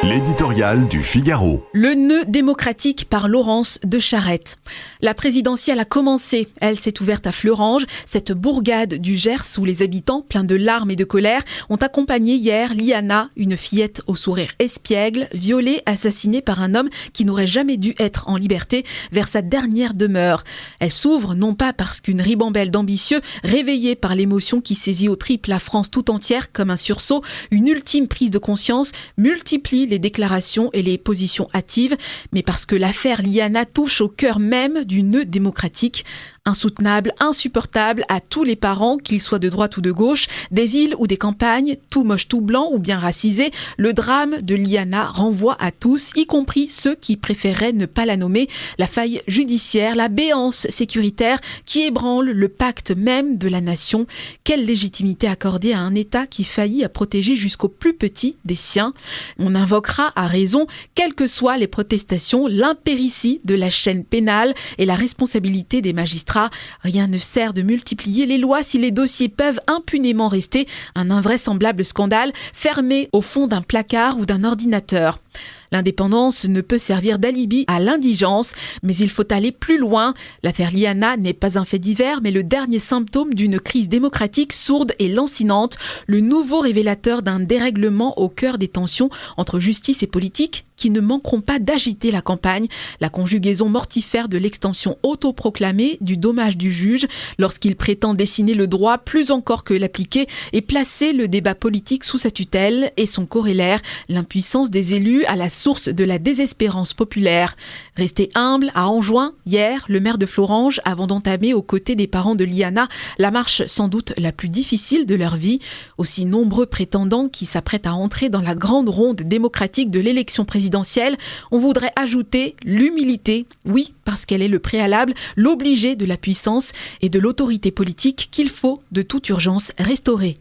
L'éditorial du Figaro. Le nœud démocratique par Laurence de Charette. La présidentielle a commencé. Elle s'est ouverte à Fleuranges, cette bourgade du Gers où les habitants, pleins de larmes et de colère, ont accompagné hier Liana, une fillette au sourire espiègle, violée, assassinée par un homme qui n'aurait jamais dû être en liberté, vers sa dernière demeure. Elle s'ouvre non pas parce qu'une ribambelle d'ambitieux, réveillée par l'émotion qui saisit au tripes la France tout entière comme un sursaut, une ultime prise de conscience, multiplie les déclarations et les positions hâtives, mais parce que l'affaire Liana touche au cœur même du nœud démocratique. Insoutenable, insupportable à tous les parents, qu'ils soient de droite ou de gauche, des villes ou des campagnes, tout moche tout blanc ou bien racisé, le drame de Liana renvoie à tous, y compris ceux qui préféraient ne pas la nommer, la faille judiciaire, la béance sécuritaire qui ébranle le pacte même de la nation. Quelle légitimité accorder à un État qui faillit à protéger jusqu'au plus petit des siens? On invoquera à raison, quelles que soient les protestations, l'impéritie de la chaîne pénale et la responsabilité des magistrats. Rien ne sert de multiplier les lois si les dossiers peuvent impunément rester un invraisemblable scandale fermé au fond d'un placard ou d'un ordinateur. L'indépendance ne peut servir d'alibi à l'indigence, mais il faut aller plus loin. L'affaire Liana n'est pas un fait divers, mais le dernier symptôme d'une crise démocratique sourde et lancinante, le nouveau révélateur d'un dérèglement au cœur des tensions entre justice et politique qui ne manqueront pas d'agiter la campagne, la conjugaison mortifère de l'extension autoproclamée du dommage du juge lorsqu'il prétend dessiner le droit plus encore que l'appliquer et placer le débat politique sous sa tutelle et son corollaire, l'impuissance des élus à la source de la désespérance populaire. Resté humble, a enjoint hier le maire de Fleuranges avant d'entamer aux côtés des parents de Liana la marche sans doute la plus difficile de leur vie. Aussi nombreux prétendants qui s'apprêtent à entrer dans la grande ronde démocratique de l'élection présidentielle, on voudrait ajouter l'humilité, oui, parce qu'elle est le préalable, l'obligé de la puissance et de l'autorité politique qu'il faut de toute urgence restaurer.